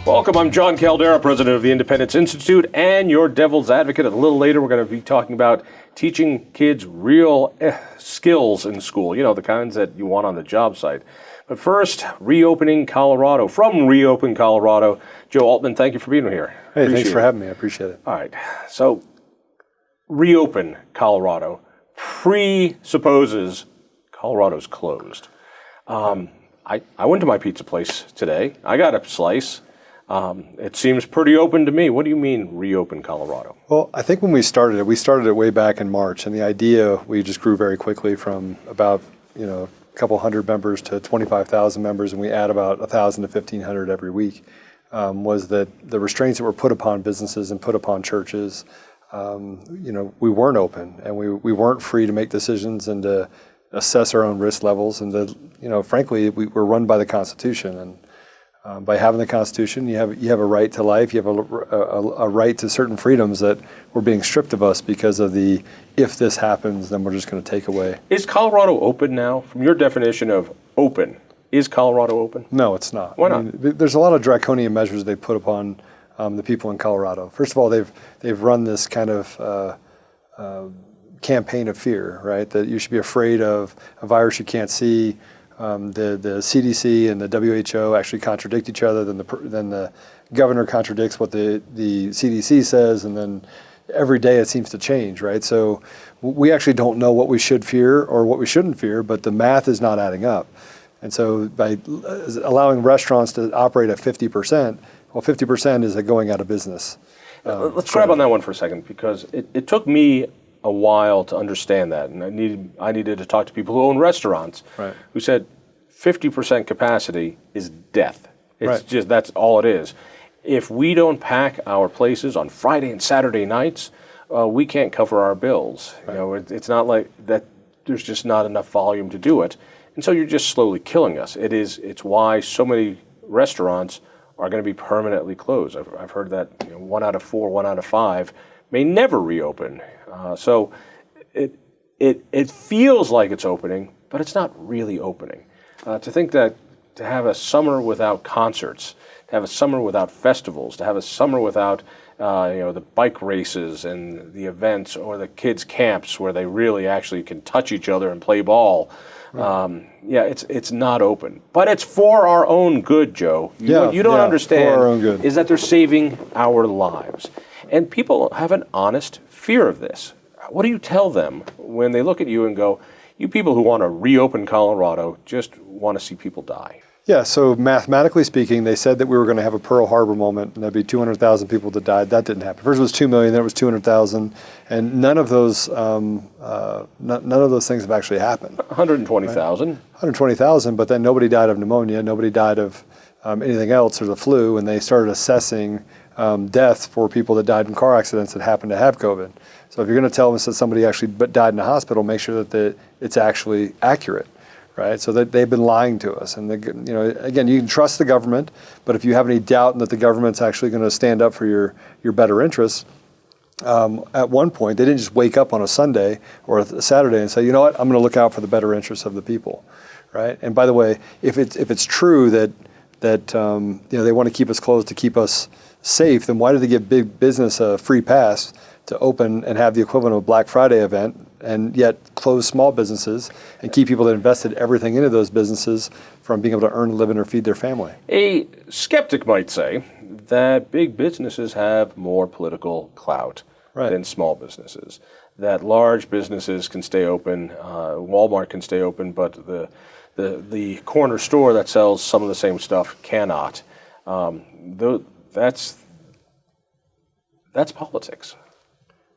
Welcome, I'm Jon Caldara, president of the Independence Institute and your devil's advocate. A little later, we're going to be talking about teaching kids real skills in school, the kinds that you want on the job site. But first, Reopening Colorado. From Reopen Colorado, Joe Oltmann, thank you for being here. Hey, thanks for having me. I appreciate it. All right. So, Reopen Colorado presupposes Colorado's closed. I went to my pizza place today. I got a slice. It seems pretty open to me. What do you mean, Reopen Colorado? Well, I think when we started it way back in March, and the idea, we just grew very quickly from about, a couple hundred members to 25,000 members, and we add about 1,000 to 1,500 every week, was that the restraints that were put upon businesses and put upon churches, we weren't open, and we weren't free to make decisions and to assess our own risk levels, and to, frankly, we're run by the Constitution, and by having the Constitution, you have a right to life. You have a right to certain freedoms that were being stripped of us because of the if this happens, then we're just going to take away. Is Colorado open now? From your definition of open, is Colorado open? No, it's not. Why not? There's a lot of draconian measures they put upon the people in Colorado. First of all, they've run this kind of campaign of fear, right? That you should be afraid of a virus you can't see. The CDC and the WHO actually contradict each other. Then the governor contradicts what the CDC says, and then every day it seems to change, right? So we actually don't know what we should fear or what we shouldn't fear, but the math is not adding up. And so by allowing restaurants to operate at 50%, well, 50% is going out of business. Let's grab on that one for a second, because it took me a while to understand that, and I needed to talk to people who own restaurants, right, who said 50% capacity is death. It's right. just, that's all it is. If we don't pack our places on Friday and Saturday nights, we can't cover our bills. Right. It's not like that. There's just not enough volume to do it, and so you're just slowly killing us. It's why so many restaurants are going to be permanently closed. I've heard that 1 out of 4, 1 out of 5 may never reopen. So it feels like it's opening, but it's not really opening. To think that to have a summer without concerts, to have a summer without festivals, to have a summer without the bike races and the events or the kids' camps where they really actually can touch each other and play ball. Right. It's not open, but it's for our own good, Joe. What you don't understand for our own good is that they're saving our lives. And people have an honest fear of this. What do you tell them when they look at you and go, you people who want to reopen Colorado just want to see people die? Yeah, so mathematically speaking, they said that we were going to have a Pearl Harbor moment, and there'd be 200,000 people that died. That didn't happen. First it was 2 million, then it was 200,000, and none of those things have actually happened. 120,000. Right? 120,000, but then nobody died of pneumonia, nobody died of anything else, or the flu, and they started assessing deaths for people that died in car accidents that happened to have COVID. So if you're going to tell us that somebody actually died in a hospital, make sure that it's actually accurate, right? So that they've been lying to us. And again, you can trust the government, but if you have any doubt that the government's actually going to stand up for your better interests, at one point they didn't just wake up on a Sunday or a Saturday and say, you know what, I'm going to look out for the better interests of the people, right? And by the way, if it's true that they want to keep us closed to keep us safe, then why do they give big business a free pass to open and have the equivalent of a Black Friday event, and yet close small businesses and keep people that invested everything into those businesses from being able to earn a living or feed their family? A skeptic might say that big businesses have more political clout than small businesses, that large businesses can stay open, Walmart can stay open, but the corner store that sells some of the same stuff cannot. That's politics.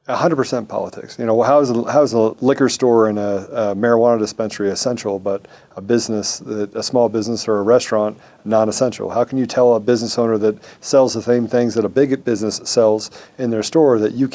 100% politics. How is a liquor store and a marijuana dispensary essential, but a small business or a restaurant non-essential? How can you tell a business owner that sells the same things that a big business sells in their store that you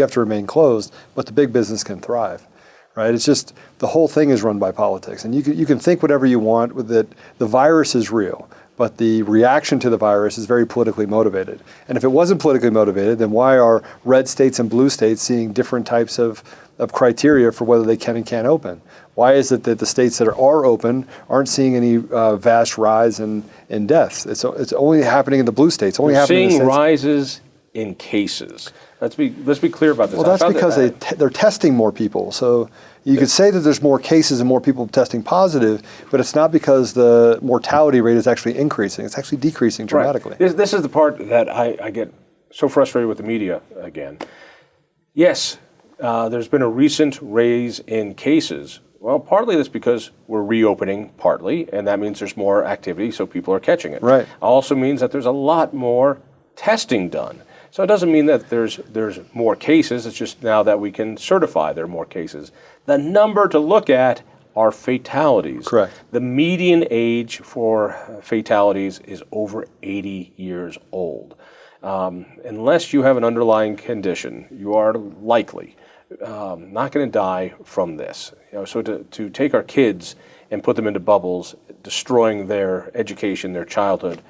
have to remain closed, but the big business can thrive? Right? It's just the whole thing is run by politics, and you can think whatever you want with it. The virus is real, but the reaction to the virus is very politically motivated. And if it wasn't politically motivated, then why are red states and blue states seeing different types of criteria for whether they can and can't open? Why is it that the states that are open aren't seeing any vast rise in deaths? It's only happening in the blue states. Only happening in the seeing states. rises in cases. Let's be clear about this. Well, that's because they're testing more people. So you could say that there's more cases and more people testing positive, but it's not because the mortality rate is actually increasing. It's actually decreasing dramatically. Right. This is the part that I get so frustrated with the media again. Yes, there's been a recent raise in cases. Well, partly that's because we're reopening, partly, and that means there's more activity, so people are catching it. Right. Also means that there's a lot more testing done. So it doesn't mean that there's more cases. It's just now that we can certify there are more cases. The number to look at are fatalities. Correct. The median age for fatalities is over 80 years old. Unless you have an underlying condition, you are likely not going to die from this. So to take our kids and put them into bubbles, destroying their education, their childhood,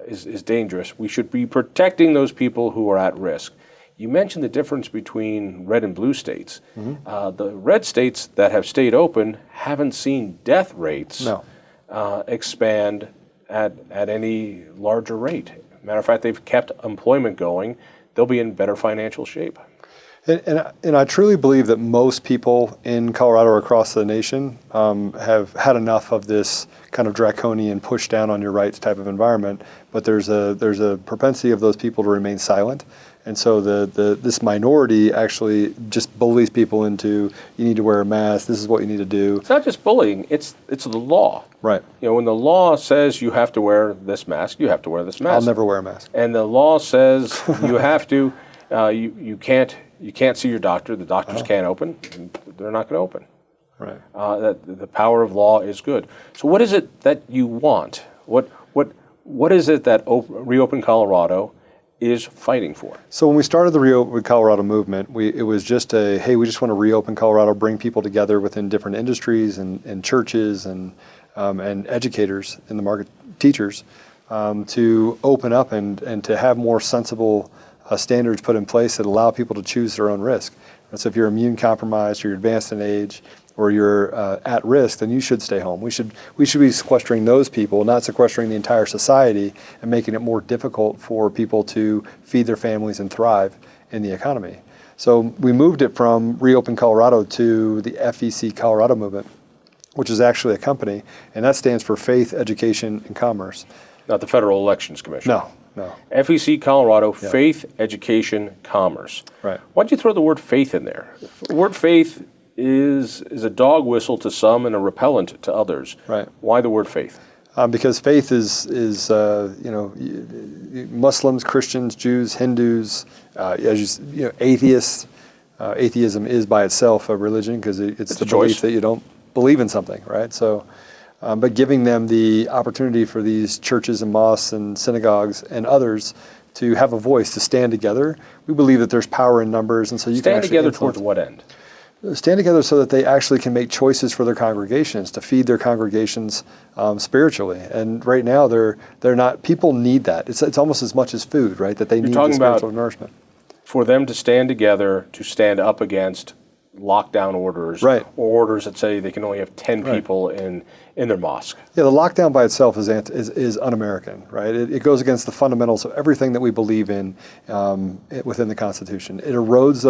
is dangerous. We should be protecting those people who are at risk. You mentioned the difference between red and blue states. Mm-hmm. The red states that have stayed open haven't seen death rates expand at any larger rate. Matter of fact, they've kept employment going. They'll be in better financial shape. And I truly believe that most people in Colorado or across the nation have had enough of this kind of draconian push down on your rights type of environment. But there's a propensity of those people to remain silent. And so this minority actually just bullies people into, you need to wear a mask, this is what you need to do. It's not just bullying, it's the law. Right. When the law says you have to wear this mask, you have to wear this mask. I'll never wear a mask. And the law says you have to, you can't see your doctor, the doctors can't open, and they're not going to open. Right. That the power of law is good. So what is it that you want? What is it that Reopen Colorado is fighting for? So when we started the Reopen Colorado movement, it was just hey, we just want to reopen Colorado, bring people together within different industries and churches and educators in the market, teachers, to open up and to have more sensible standards put in place that allow people to choose their own risk. And so if you're immune compromised or you're advanced in age or you're at risk, then you should stay home. We should be sequestering those people, not sequestering the entire society and making it more difficult for people to feed their families and thrive in the economy. So we moved it from Reopen Colorado to the FEC Colorado movement, which is actually a company, and that stands for Faith, Education, and Commerce. Not the Federal Elections Commission. No. FEC Colorado, Faith, Education, Commerce. Right. Why'd you throw the word faith in there? The word faith is a dog whistle to some and a repellent to others. Right. Why the word faith? Because faith is Muslims, Christians, Jews, Hindus, atheists. Atheism is by itself a religion because it's the belief that you don't believe in something, right? So, but giving them the opportunity for these churches and mosques and synagogues and others to have a voice, to stand together. We believe that there's power in numbers, and so you can actually stand together influence. towards what end? Stand together so that they actually can make choices for their congregations, to feed their congregations spiritually. And right now, they're not. People need that. It's almost as much as food, right? That they need the spiritual nourishment. For them to stand together, to stand up against lockdown orders, right, or orders that say they can only have 10 people in their mosque. Yeah, the lockdown by itself is un-American, right? It goes against the fundamentals of everything that we believe in within the Constitution. It erodes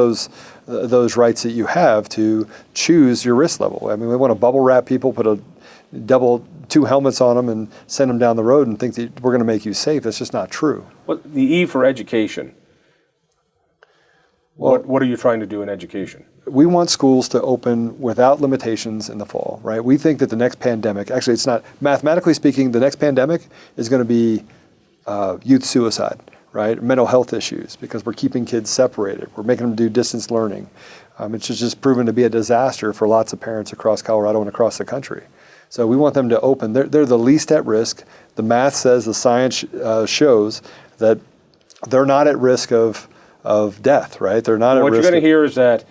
those rights that you have to choose your risk level. I mean, we want to bubble wrap people, put two helmets on them, and send them down the road and think that we're going to make you safe. That's just not true. Well, the E for education. Well, what are you trying to do in education? We want schools to open without limitations in the fall, right? We think that the next pandemic, actually it's not, mathematically speaking, the next pandemic is going to be youth suicide, right? Mental health issues, because we're keeping kids separated. We're making them do distance learning. It's just proven to be a disaster for lots of parents across Colorado and across the country. So we want them to open. They're the least at risk. The math says, the science shows that they're not at risk of death, right? They're not at risk. What you're going to hear is that,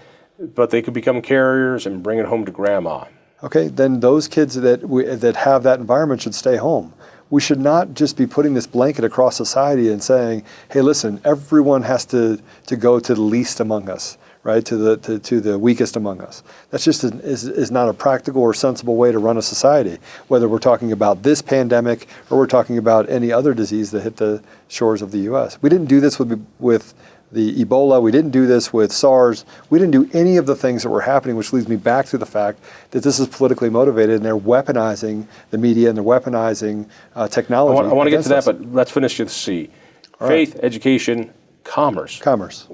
but they could become carriers and bring it home to grandma. Okay, then those kids that have that environment should stay home. we should not just be putting this blanket across society and saying, hey, listen, everyone has to go to the least among us, right? To the weakest among us. That's just is not a practical or sensible way to run a society, whether we're talking about this pandemic or we're talking about any other disease that hit the shores of the U.S. We didn't do this with the Ebola. We didn't do this with SARS. We didn't do any of the things that were happening, which leads me back to the fact that this is politically motivated and they're weaponizing the media and they're weaponizing technology. I want to get to that, us. but let's finish with C. Faith, education, commerce. Commerce.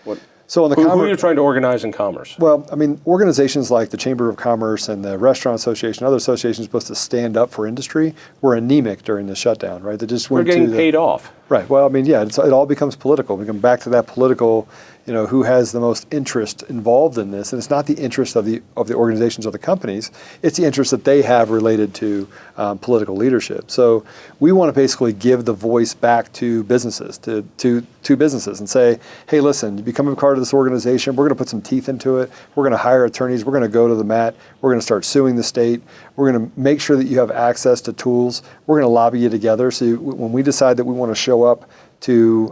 What? So on the who are you trying to organize in commerce? Well, I mean, organizations like the Chamber of Commerce and the Restaurant Association, other associations supposed to stand up for industry, were anemic during the shutdown, right? They just went We're getting paid off. Right. Well, I mean, yeah, it all becomes political. We come back to that political, who has the most interest involved in this, and it's not the interest of the organizations or the companies. It's the interest that they have related to political leadership. So we want to basically give the voice back to businesses, to businesses, and say, hey, listen, you become a part of this organization. We're going to put some teeth into it. We're going to hire attorneys. We're going to go to the mat. We're going to start suing the state. We're going to make sure that you have access to tools. We're going to lobby you together. So when we decide that we want to show up to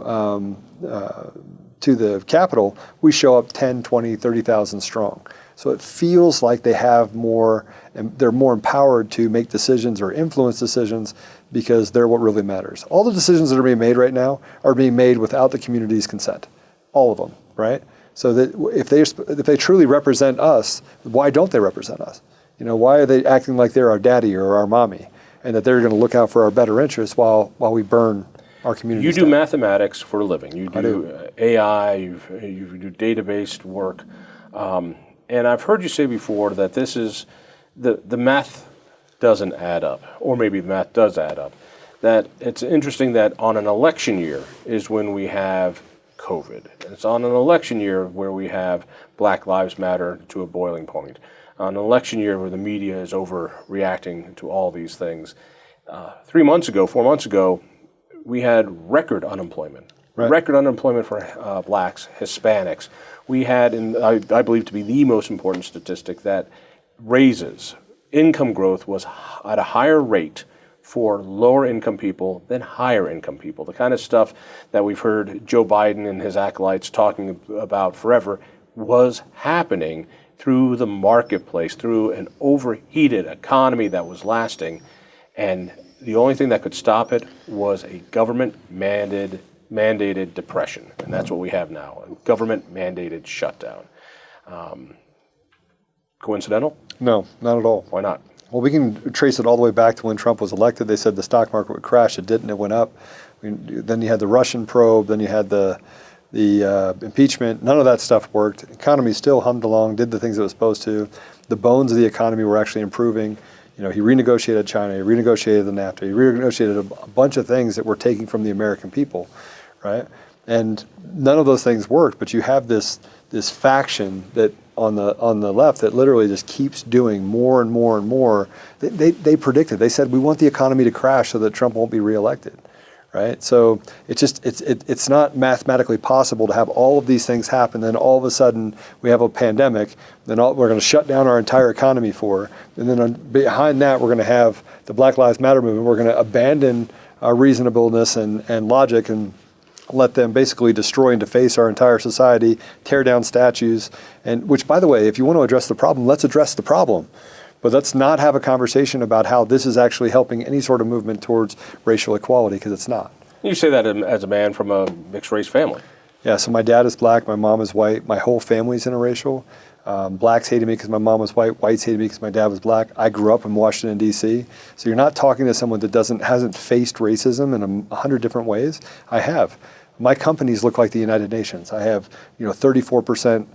the Capitol, we show up 10, 20, 30,000 strong. So it feels like they have more, and they're more empowered to make decisions or influence decisions because they're what really matters. All the decisions that are being made right now are being made without the community's consent. All of them, right? So that if they truly represent us, why don't they represent us? Why are they acting like they're our daddy or our mommy, and that they're going to look out for our better interests while we burn our community? You do mathematics for a living. You do AI. You do database work, and I've heard you say before that this is the math doesn't add up, or maybe the math does add up. That it's interesting that on an election year is when we have COVID. It's on an election year where we have Black Lives Matter to a boiling point. On an election year where the media is overreacting to all these things. 4 months ago, we had record unemployment. Right. Record unemployment for blacks, Hispanics. We had, I believe to be the most important statistic, that raises, income growth was at a higher rate for lower income people than higher income people. The kind of stuff that we've heard Joe Biden and his acolytes talking about forever was happening through the marketplace, through an overheated economy that was lasting. And the only thing that could stop it was a government-mandated depression. And that's what we have now, a government-mandated shutdown. Coincidental? No, not at all. Why not? Well, we can trace it all the way back to when Trump was elected. They said the stock market would crash. It didn't. It went up. Then you had the Russian probe. Then you had the impeachment. None of that stuff worked. The economy still hummed along, did the things it was supposed to. The bones of the economy were actually improving. He renegotiated China. He renegotiated the NAFTA. He renegotiated a bunch of things that were taking from the American people, right? And none of those things worked. But you have this faction that on the left that literally just keeps doing more and more and more. They predicted. They said we want the economy to crash so that Trump won't be reelected, right? So it's not mathematically possible to have all of these things happen. Then all of a sudden we have a pandemic. Then we're going to shut down our entire economy and then behind that we're going to have the Black Lives Matter movement. We're going to abandon our reasonableness and logic and let them basically destroy and deface our entire society, tear down statues, and which, by the way, if you want to address the problem, let's address the problem. But let's not have a conversation about how this is actually helping any sort of movement towards racial equality, because it's not. You say that as a man from a mixed race family. Yeah, so my dad is black, my mom is white, my whole family's interracial. Blacks hated me because my mom was white, whites hated me because my dad was black. I grew up in Washington, D.C., so you're not talking to someone that hasn't faced racism in 100 different ways. I have. My companies look like the United Nations. I have 34%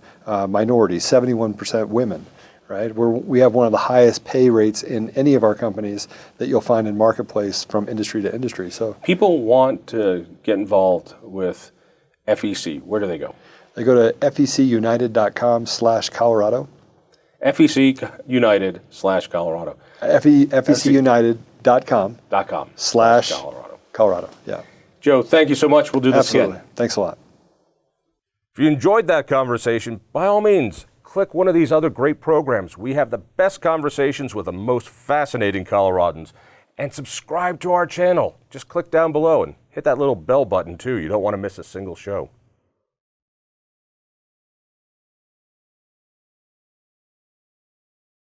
minorities, 71% women, right? We have one of the highest pay rates in any of our companies that you'll find in marketplace from industry to industry. So people want to get involved with FEC. Where do they go? They go to fecunited.com/Colorado. FEC-United/Colorado. fecunited.com/Colorado. Yeah. Joe, thank you so much. We'll do this Absolutely. again. Thanks a lot. If you enjoyed that conversation, by all means, click one of these other great programs. We have the best conversations with the most fascinating Coloradans. and subscribe to our channel. Just click down below and hit that little bell button too. You don't want to miss a single show.